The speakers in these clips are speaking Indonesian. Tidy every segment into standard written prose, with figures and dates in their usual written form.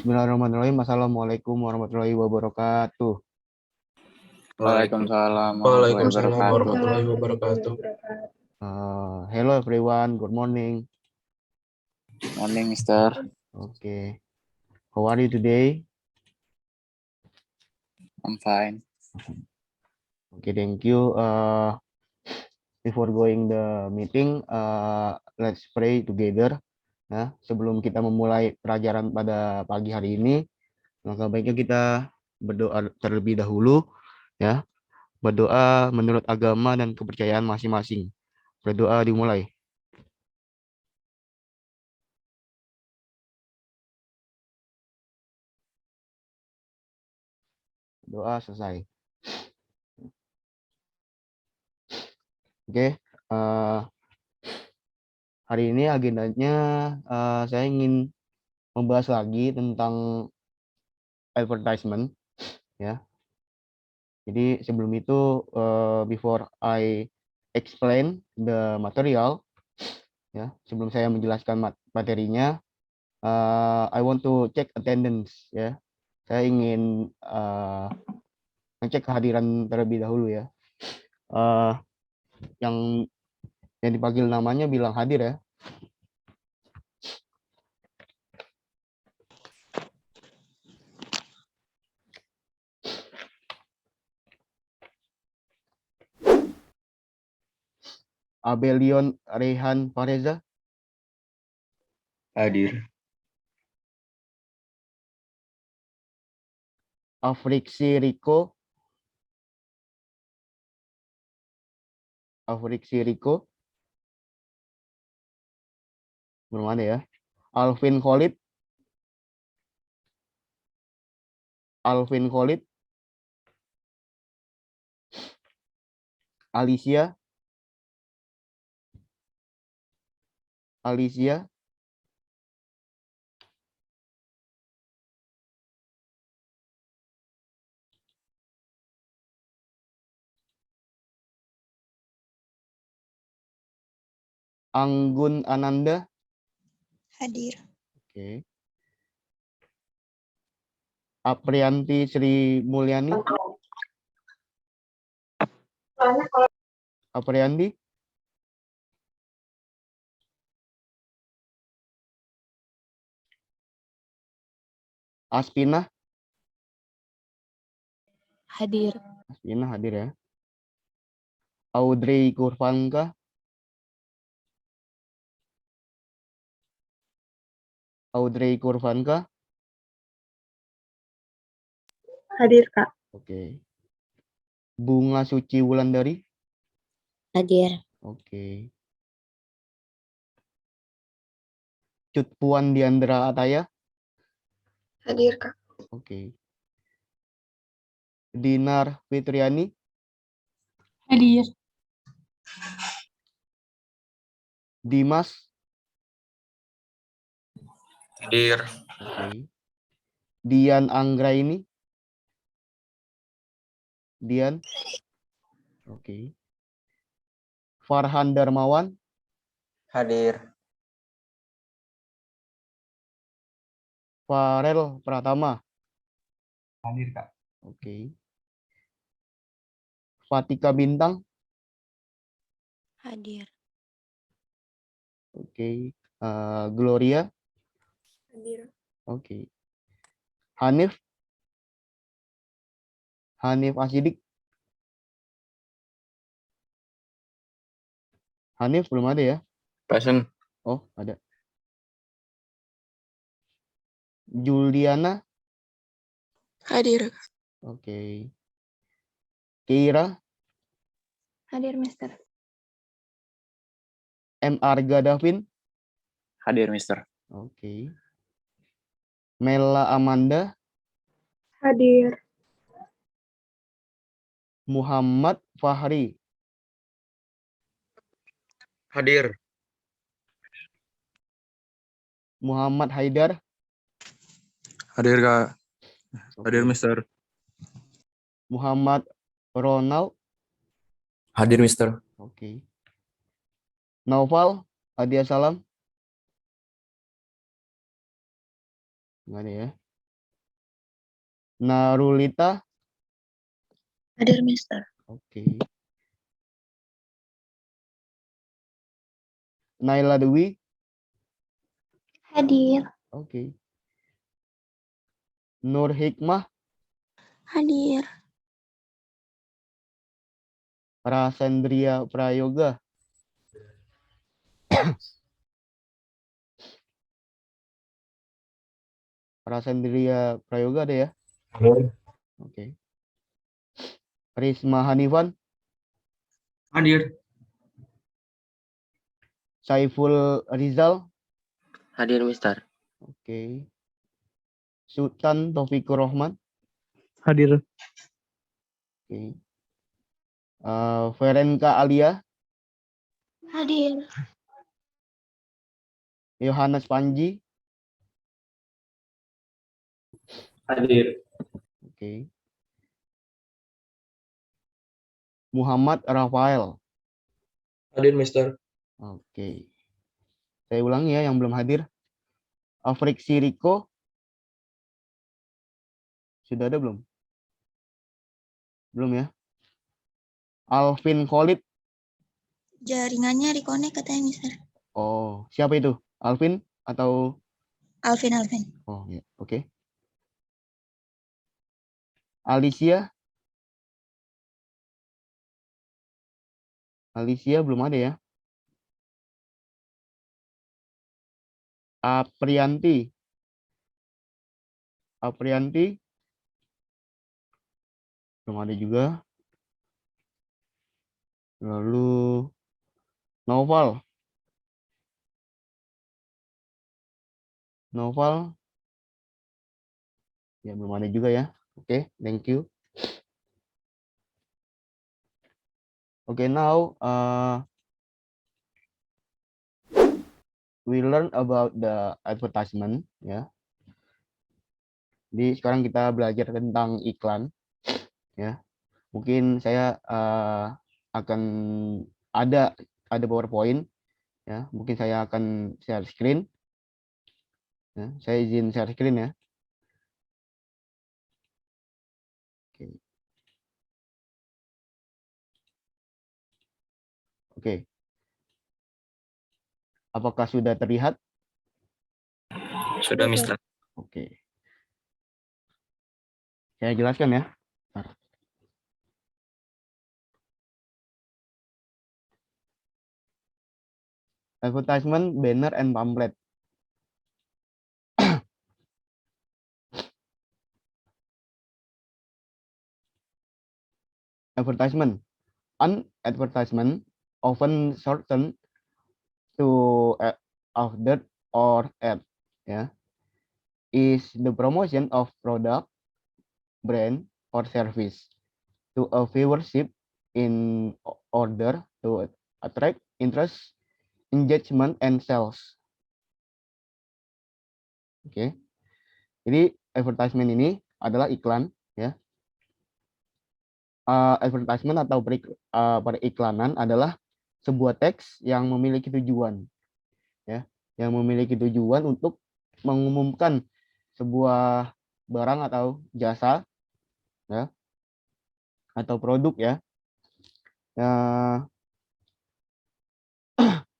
Bismillahirrahmanirrahim. Assalamualaikum warahmatullahi wabarakatuh. Waalaikumsalam Waalaikumsalam warahmatullahi warahmatullahi wabarakatuh. Hello everyone. Good morning. Morning, Mister. Okay. How are you today? I'm fine. Okay, thank you. Before going the meeting, let's pray together. Nah, sebelum kita memulai pelajaran pada pagi hari ini, maka baiknya kita berdoa terlebih dahulu, ya. Berdoa menurut agama dan kepercayaan masing-masing. Berdoa dimulai. Doa selesai. Oke, hari ini agendanya saya ingin membahas lagi tentang advertisement, ya. Jadi sebelum itu, before I explain the material, ya, sebelum saya menjelaskan materinya, I want to check attendance, ya. Saya ingin ngecek kehadiran terlebih dahulu, ya. Yang dipanggil namanya bilang hadir, ya. Abelion Rehan Fareza. Hadir. Afriksi Riko. Belum ada, ya. Alvin Khalid. Alicia. Anggun Ananda. Hadir. Oke. Aprianti Sri Mulyani. Aprianti. Aspina. Hadir. Aspina hadir, ya. Audrey Kurvanka. Hadir, Kak. Oke. Bunga Suci Wulandari. Hadir. Oke. Cut Puan Diandra Ataya. Hadir, Kak. Oke. Dinar Fitriani. Hadir. Dimas. Hadir. Oke. Dian Anggraini. Oke. Farhan Darmawan. Hadir. Farel Pratama. Hadir, Kak. Oke. Fatika Bintang. Hadir. Oke. Gloria. Hadir. Oke. Hanif Asidik. Hanif belum ada, ya? Present. Oh, ada. Juliana. Hadir. Oke. Keira. Hadir, Mister. Arga Davin. Hadir, Mister. Oke. Mela Amanda. Hadir. Muhammad Fahri. Hadir. Muhammad Haidar. Hadir, Kak. Oke. Hadir, Mister. Muhammad Ronald. Hadir, Mister. Oke. Naufal Adia Salam. Gimana, ya? Narulita. Hadir, Mister. Oke. Naila Dewi. Hadir. Oke. Nur Hikmah. Hadir. Rasendria Prayoga. Rasendria Prayoga ada ya? Oke. Risma Hanifan. Hadir. Saiful Rizal. Hadir, Mister. Oke. Sultan Taufikur Rahman. Hadir. Oke. Ferenka Alia. Hadir. Yohanes Panji. Hadir. Oke. Muhammad Rafael. Hadir, Mister. Oke. Saya ulangi ya yang belum hadir. Afrik Siriko. Sudah ada belum? Belum ya. Alvin Khalid. Jaringannya reconnect katanya, Mister. Oh, siapa itu? Alvin atau? Alvin. Oh, ya. Oke. Alicia. Alicia belum ada ya. Aprianti. Belum ada juga. Lalu Noval. Ya belum ada juga ya. Oke, thank you. Okay, now we learn about the advertisement ya. Jadi sekarang kita belajar tentang iklan ya. Mungkin saya akan ada PowerPoint ya. Mungkin saya akan share screen. Ya, saya izin share screen ya. Oke. Apakah sudah terlihat? Sudah, Mister. Oke. Saya jelaskan ya. Advertisement, banner, and pamphlet. Advertisement. An advertisement often shortened to outdoor or ad ya, is the promotion of product, brand, or service to a viewership in order to attract interest, engagement, and sales. Oke. Jadi advertisement ini adalah iklan ya. Advertisement atau periklanan adalah sebuah teks yang memiliki tujuan ya, yang memiliki tujuan untuk mengumumkan sebuah barang atau jasa ya, atau produk ya,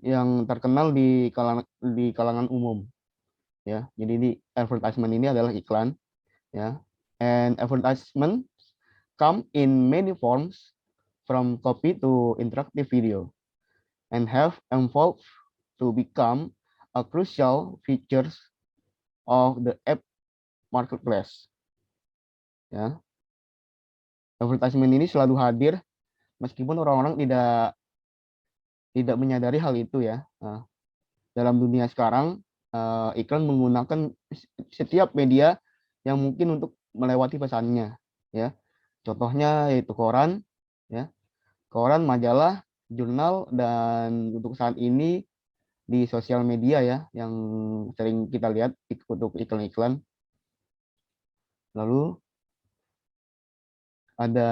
yang terkenal di kalangan umum ya. Jadi di advertisement ini adalah iklan ya. And advertisement come in many forms from copy to interactive video and have evolved to become a crucial features of the app marketplace. Ya. Advertisement ini selalu hadir meskipun orang-orang tidak menyadari hal itu ya. Nah, dalam dunia sekarang iklan menggunakan setiap media yang mungkin untuk melewati pesannya ya. Contohnya yaitu koran ya. Koran, majalah, jurnal, dan untuk saat ini di sosial media ya yang sering kita lihat untuk iklan-iklan. Lalu ada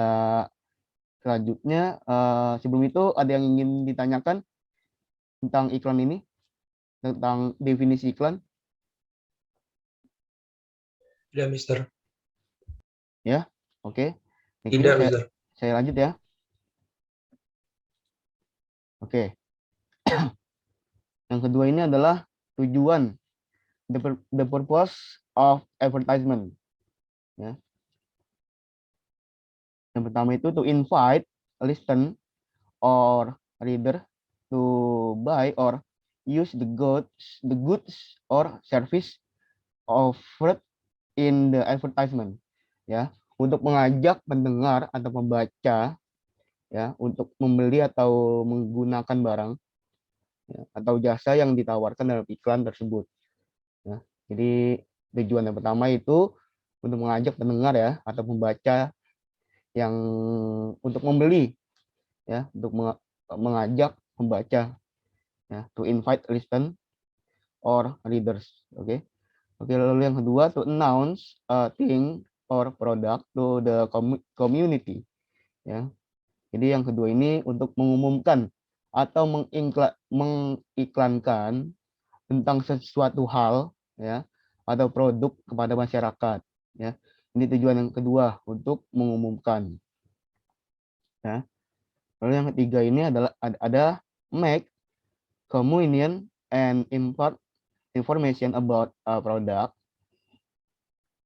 selanjutnya, sebelum itu ada yang ingin ditanyakan tentang iklan ini, tentang definisi iklan? Ya, Mister. Ya, oke. Thank you. Tidak, Mister. Saya lanjut ya. Oke. Yang kedua ini adalah tujuan, the purpose of advertisement. Ya. Yang pertama itu to invite, listen, or reader to buy or use the goods or service offered in the advertisement. Ya, untuk mengajak pendengar atau pembaca ya untuk membeli atau menggunakan barang ya, atau jasa yang ditawarkan dalam iklan tersebut. Ya. Jadi tujuan yang pertama itu untuk mengajak pendengar ya atau pembaca yang untuk membeli ya, untuk mengajak pembaca ya, to invite, listen, or readers. Oke. Oke, lalu yang kedua to announce a thing or product to the community ya. Jadi yang kedua ini untuk mengumumkan atau mengiklankan tentang sesuatu hal ya atau produk kepada masyarakat ya. Ini tujuan yang kedua untuk mengumumkan. Ya. Lalu yang ketiga ini adalah ada make, communion, and impart information about a product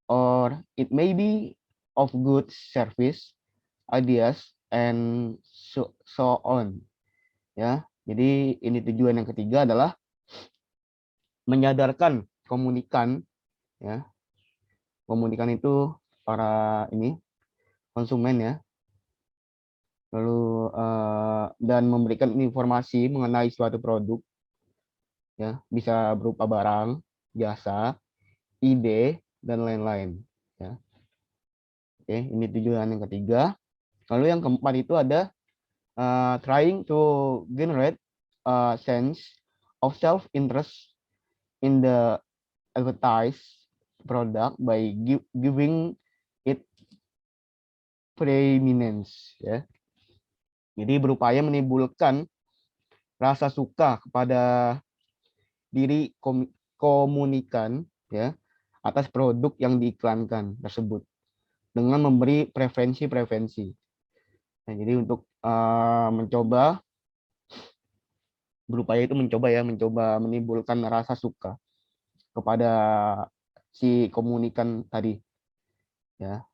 or it may be of good service, ideas, and so on. Ya, jadi ini tujuan yang ketiga adalah menyadarkan komunikan, ya, komunikan itu para ini konsumen ya, lalu dan memberikan informasi mengenai suatu produk, ya, bisa berupa barang, jasa, ide, dan lain-lain. Ya. Oke, ini tujuan yang ketiga. Lalu yang keempat itu ada trying to generate a sense of self-interest in the advertised product by giving it preeminence. Ya. Jadi berupaya menimbulkan rasa suka kepada diri komunikan ya atas produk yang diiklankan tersebut dengan memberi preferensi. Nah, jadi untuk mencoba berupaya itu mencoba menimbulkan rasa suka kepada si komunikan tadi ya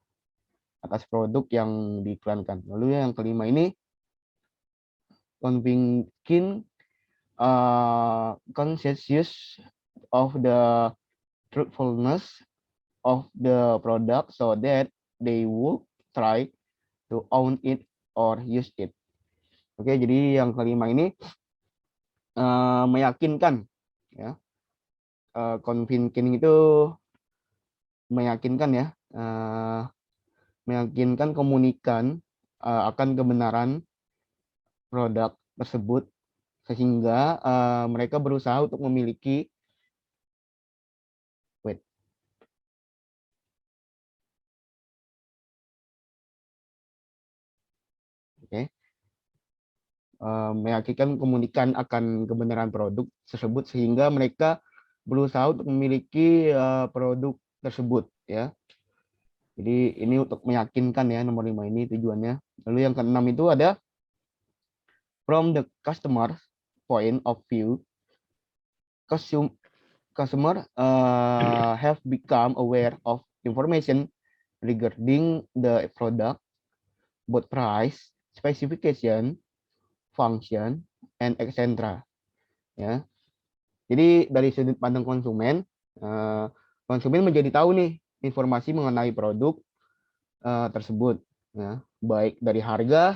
atas produk yang diiklankan. Lalu yang kelima ini convincing conscious of the truthfulness of the product so that they would try to own it or use it. Oke, jadi yang kelima ini meyakinkan ya. Convincing itu meyakinkan ya, meyakinkan komunikan akan kebenaran produk tersebut sehingga mereka berusaha untuk memiliki meyakinkan komunikan akan kebenaran produk tersebut sehingga mereka berusaha untuk memiliki produk tersebut ya. Jadi ini untuk meyakinkan ya, nomor 5 ini tujuannya. Lalu yang keenam itu ada from the customer point of view, customer have become aware of information regarding the product, both price, specification, function, and etc. Ya. Jadi dari sudut pandang konsumen, konsumen menjadi tahu nih informasi mengenai produk tersebut, ya. Baik dari harga,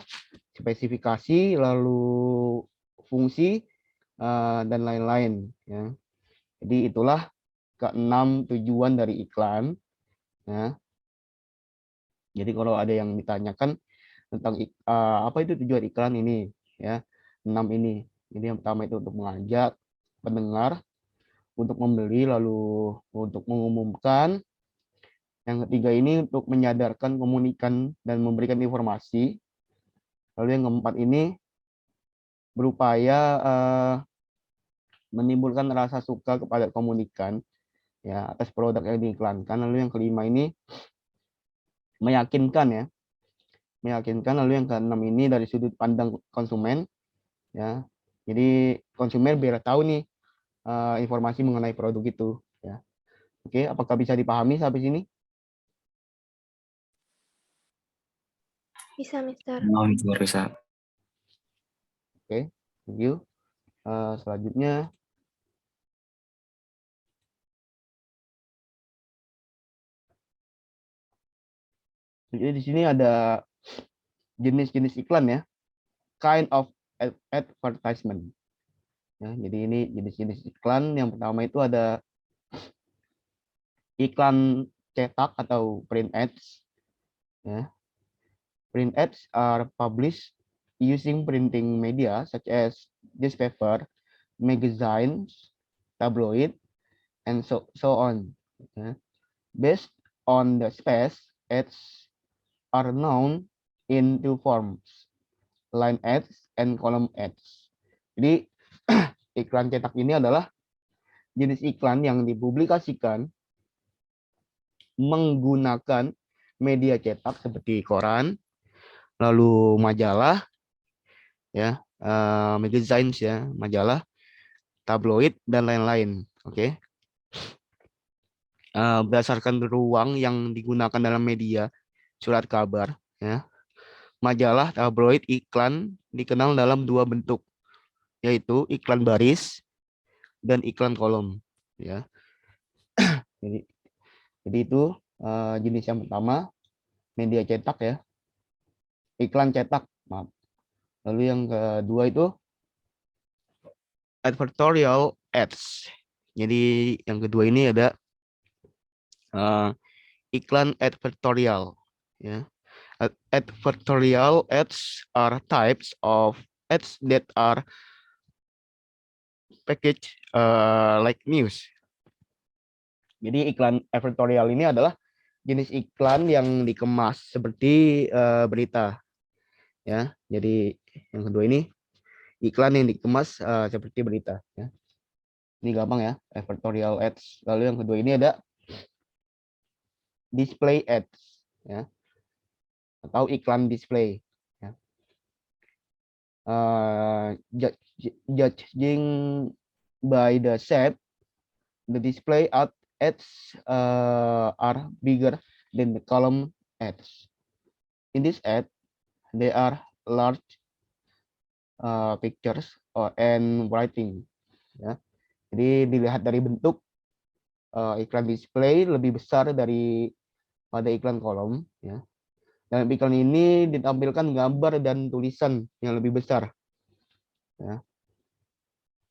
spesifikasi, lalu fungsi dan lain-lain. Ya. Jadi itulah keenam tujuan dari iklan. Ya. Jadi kalau ada yang ditanyakan tentang apa itu tujuan iklan ini, ya 6 ini. Jadi yang pertama itu untuk mengajak pendengar untuk membeli, lalu untuk mengumumkan. Yang ketiga ini untuk menyadarkan komunikan dan memberikan informasi. Lalu yang keempat ini berupaya menimbulkan rasa suka kepada komunikan ya atas produk yang diiklankan. Lalu yang kelima ini meyakinkan ya. Meyakinkan. Lalu yang keenam ini dari sudut pandang konsumen ya. Jadi konsumen biar tahu nih informasi mengenai produk itu ya. Oke, apakah bisa dipahami sampai sini? Bisa, Mister. Bisa. Oke, thank you. Selanjutnya jadi di sini ada jenis-jenis iklan ya, kind of advertisement. Ya, jadi ini jenis-jenis iklan. Yang pertama itu ada iklan cetak atau print ads. Ya. Print ads are published using printing media such as newspaper, magazines, tabloid, and so on. Ya. Based on the space, ads are known in two forms, line ads and column ads. Jadi iklan cetak ini adalah jenis iklan yang dipublikasikan menggunakan media cetak seperti koran, lalu majalah, ya, magazines ya, majalah, tabloid dan lain-lain. Oke. Berdasarkan ruang yang digunakan dalam media surat kabar, ya. Majalah, tabloid, iklan dikenal dalam dua bentuk, yaitu iklan baris dan iklan kolom, ya. Jadi itu jenis yang pertama, media cetak ya, iklan cetak, maaf. Lalu yang kedua itu advertorial ads. Jadi yang kedua ini ada iklan advertorial, ya. Advertorial ads are types of ads that are packaged like news. Jadi iklan advertorial ini adalah jenis iklan yang dikemas seperti berita, ya. Jadi yang kedua ini iklan yang dikemas seperti berita, ya. Ini gampang ya, advertorial ads. Lalu yang kedua ini ada display ads, ya, atau iklan display, ya. Judging by the shape, the display ads are bigger than the column ads. In this ad, there are large pictures and writing, ya. Jadi dilihat dari bentuk, iklan display lebih besar pada iklan kolom, ya. Dalam iklan ini ditampilkan gambar dan tulisan yang lebih besar, ya.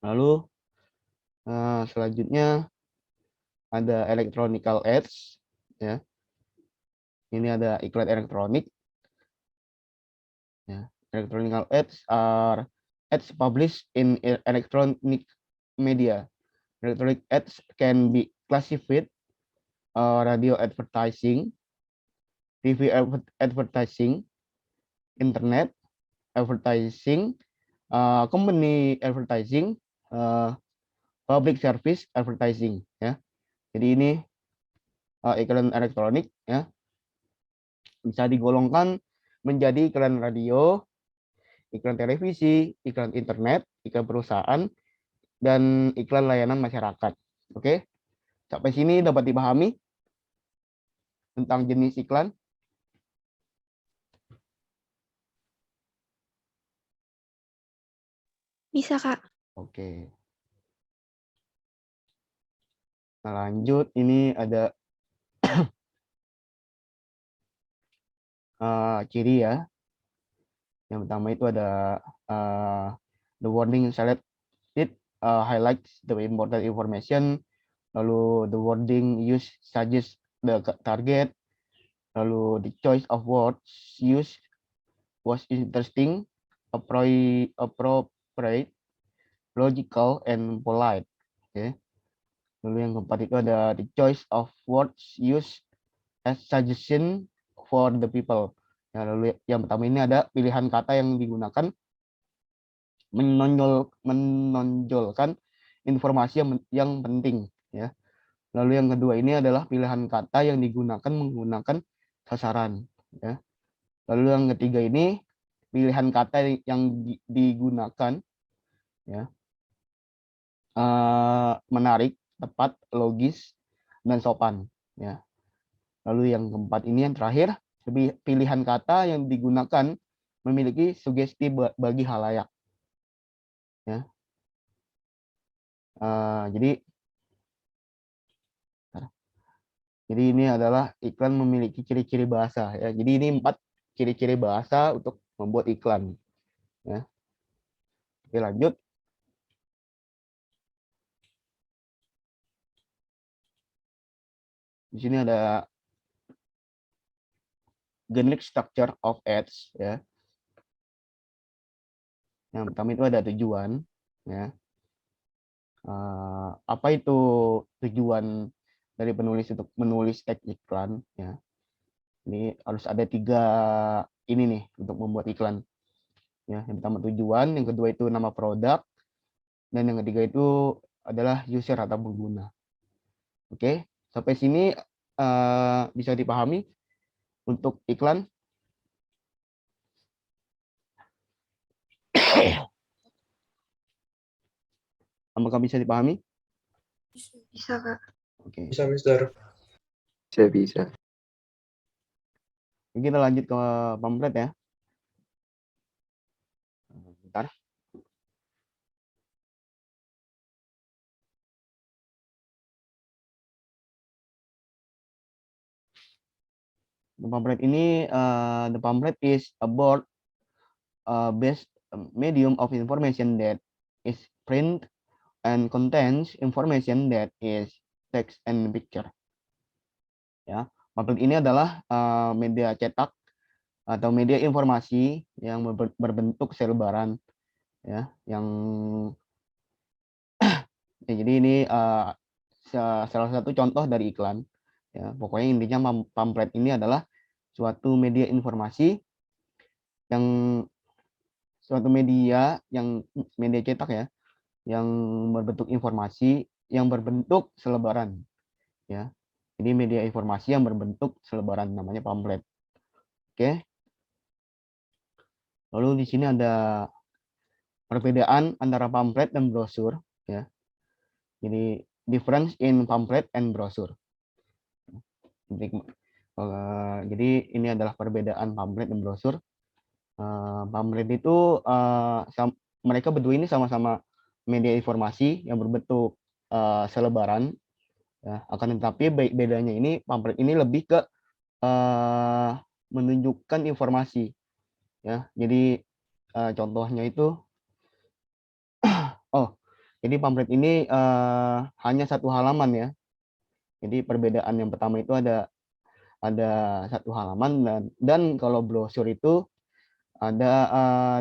Lalu selanjutnya ada electronical ads, ya. Ini ada iklan elektronik, ya. Electronical ads are ads published in electronic media. Electronic ads can be classified radio advertising, TV advertising, internet advertising, company advertising, public service advertising, ya. Jadi ini iklan elektronik, ya, bisa digolongkan menjadi iklan radio, iklan televisi, iklan internet, iklan perusahaan, dan iklan layanan masyarakat. Oke, sampai sini dapat dipahami tentang jenis iklan? Bisa, Kak. Oke. Nah, lanjut, ini ada ciri ya. Yang pertama itu ada the wording selected highlights the important information. Lalu the wording used suggests the target. Lalu the choice of words used was interesting, appropriate, logical, and polite. Okay. Lalu yang keempat itu ada the choice of words used as suggestion for the people. Ya, lalu yang pertama ini ada pilihan kata yang digunakan menonjolkan informasi yang penting, ya. Lalu yang kedua ini adalah pilihan kata yang digunakan menggunakan sasaran, ya. Lalu yang ketiga ini pilihan kata yang digunakan, ya, menarik, tepat, logis, dan sopan, ya. Lalu yang keempat ini yang terakhir, pilihan kata yang digunakan memiliki sugesti bagi halayak, ya. Jadi ini adalah iklan memiliki ciri-ciri bahasa, ya. Jadi ini 4 ciri-ciri bahasa untuk membuat iklan, ya. Oke, lanjut. Di sini ada generic structure of ads, ya. Yang pertama itu ada tujuan, ya. Apa itu tujuan dari penulis untuk menulis teks iklan, ya. Ini harus ada 3 ini nih untuk membuat iklan, ya. Yang pertama tujuan, yang kedua itu nama produk, dan yang ketiga itu adalah user atau pengguna. Oke, sampai sini bisa dipahami untuk iklan. Apakah bisa dipahami? Bisa, Kak. Oke. Bisa, Mister. Bisa. Kita lanjut ke pamflet, ya. Bentar. The pamphlet ini, the pamphlet is a board based medium of information that is print and contains information that is text and picture. Ya, pamflet ini adalah media cetak atau media informasi yang berbentuk selebaran, ya, yang ya, jadi ini salah satu contoh dari iklan, ya. Pokoknya intinya pamflet ini adalah suatu media informasi yang media cetak, ya, yang berbentuk informasi yang berbentuk selebaran, ya. Jadi media informasi yang berbentuk selebaran namanya pamflet. Oke. Lalu di sini ada perbedaan antara pamflet dan brosur, ya. Jadi difference in pamphlet and brochure. Jadi ini adalah perbedaan pamflet dan brosur. Pamflet itu mereka berdua ini sama-sama media informasi yang berbentuk selebaran, ya. Akan tetapi bedanya ini pamflet ini lebih ke menunjukkan informasi, ya. Jadi contohnya itu jadi pamflet ini hanya 1 halaman, ya. Jadi perbedaan yang pertama itu ada 1 halaman, dan kalau brosur itu ada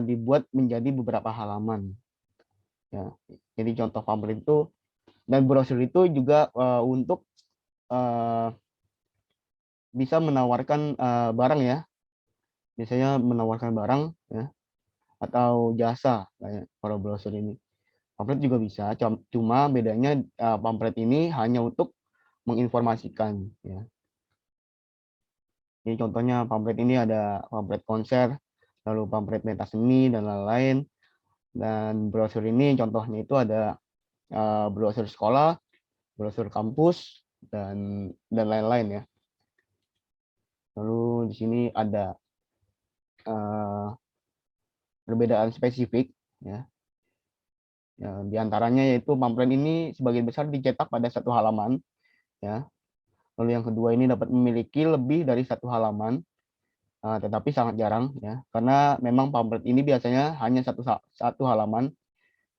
dibuat menjadi beberapa halaman, ya. Jadi contoh pamflet itu dan brosur itu juga untuk bisa menawarkan barang, ya. Biasanya menawarkan barang, ya, atau jasa kayak kalau brosur ini. Pamflet juga bisa, cuma bedanya pamflet ini hanya untuk menginformasikan, ya. Jadi contohnya pamflet ini ada pamflet konser, lalu pamflet pentas seni dan lain-lain. Dan brosur ini contohnya itu ada brosur sekolah, brosur kampus, dan lain-lain, ya. Lalu di sini ada perbedaan spesifik, ya. Di antaranya yaitu pamflet ini sebagian besar dicetak pada 1 halaman, ya. Lalu yang kedua ini dapat memiliki lebih dari 1 halaman, tetapi sangat jarang, ya, karena memang pamflet ini biasanya hanya satu halaman,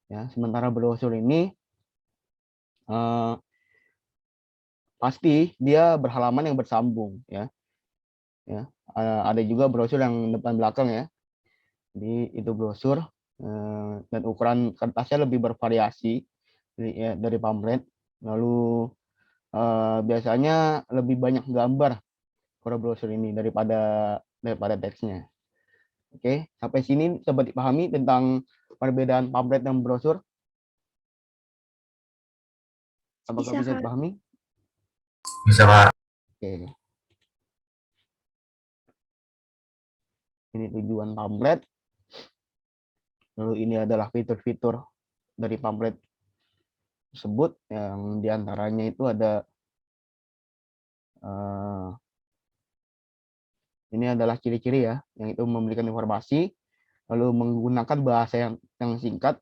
ya. Sementara brosur ini pasti dia berhalaman yang bersambung, ya. Ada juga brosur yang depan belakang, ya. Jadi itu brosur, dan ukuran kertasnya lebih bervariasi dari pamflet. Lalu biasanya lebih banyak gambar pada brosur ini daripada teksnya. Oke, sampai sini dapat dipahami tentang perbedaan pamflet dan brosur? Apakah bisa dipahami? Bisa, Pak. Oke. Ini tujuan pamflet. Lalu ini adalah fitur-fitur dari pamflet tersebut, yang diantaranya itu ada ini adalah ciri-ciri ya, yang itu memberikan informasi, lalu menggunakan bahasa yang singkat.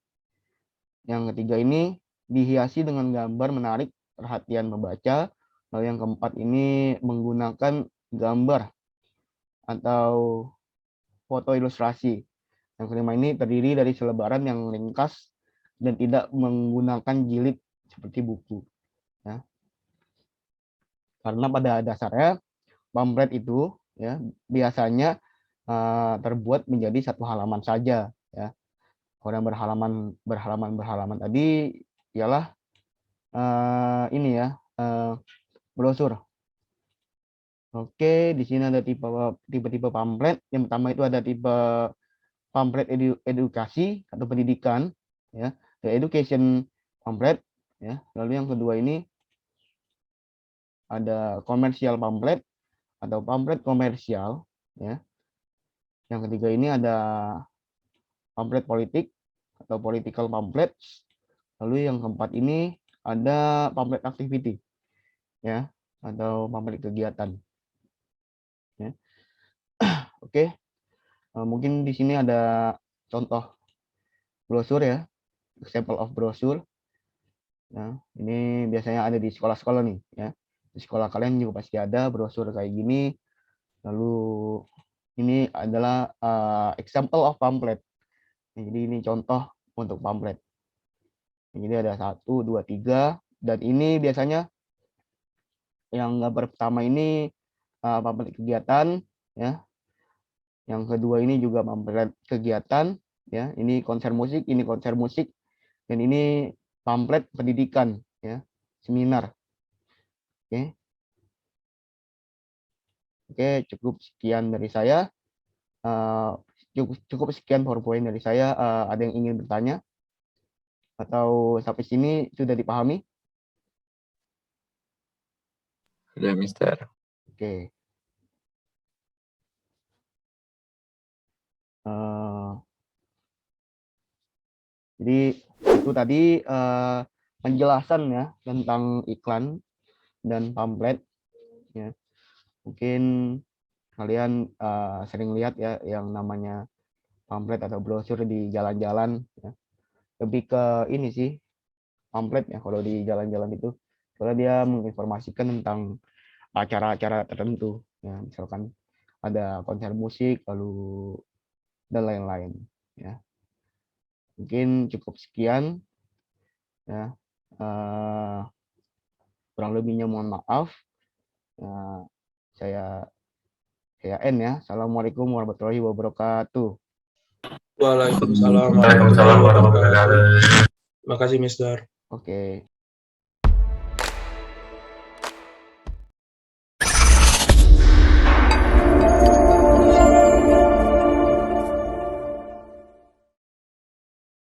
Yang ketiga ini dihiasi dengan gambar menarik perhatian pembaca. Lalu yang keempat ini menggunakan gambar atau foto ilustrasi. Yang kelima ini terdiri dari selebaran yang ringkas dan tidak menggunakan jilid seperti buku. Ya. Karena pada dasarnya pamflet itu ya biasanya terbuat menjadi satu halaman saja. Ya. Kalau yang berhalaman tadi ialah ini ya brosur. Oke, di sini ada tipe-tipe pamflet. Yang pertama itu ada tipe pamflet edukasi atau pendidikan, ya, education pamflet, ya. Lalu yang kedua ini ada komersial pamflet atau pamflet komersial, ya. Yang ketiga ini ada pamflet politik atau political pamphlet. Lalu yang keempat ini ada pamflet activity, ya, atau pamflet kegiatan. Ya. Oke, mungkin di sini ada contoh brosur ya, example of brosur. Nah, ini biasanya ada di sekolah-sekolah nih, ya. Di sekolah kalian juga pasti ada brosur kayak gini. Lalu ini adalah example of pamphlet. Jadi ini contoh untuk pamflet. Jadi ada 1, 2, 3, dan ini biasanya yang gambar pertama ini pamflet kegiatan, ya. Yang kedua ini juga pamflet kegiatan, ya. Ini konser musik, dan ini pamflet pendidikan, ya, seminar. Oke. Oke, cukup sekian dari saya. Cukup sekian PowerPoint dari saya. Ada yang ingin bertanya? Atau sampai sini sudah dipahami? Sudah, Mister. Oke. Jadi itu tadi penjelasan ya tentang iklan dan pamflet. Ya. Mungkin kalian sering lihat ya yang namanya pamflet atau brosur di jalan-jalan. Ya. Lebih ke ini sih pamflet ya kalau di jalan-jalan itu, soalnya dia menginformasikan tentang acara-acara tertentu. Ya, misalkan ada konser musik, lalu dan lain-lain. Ya. Mungkin cukup sekian. Ya. Kurang lebihnya mohon maaf. Saya N ya. Assalamualaikum warahmatullahi wabarakatuh. Waalaikumsalam warahmatullahi wabarakatuh. Terima kasih, Mister. Oke.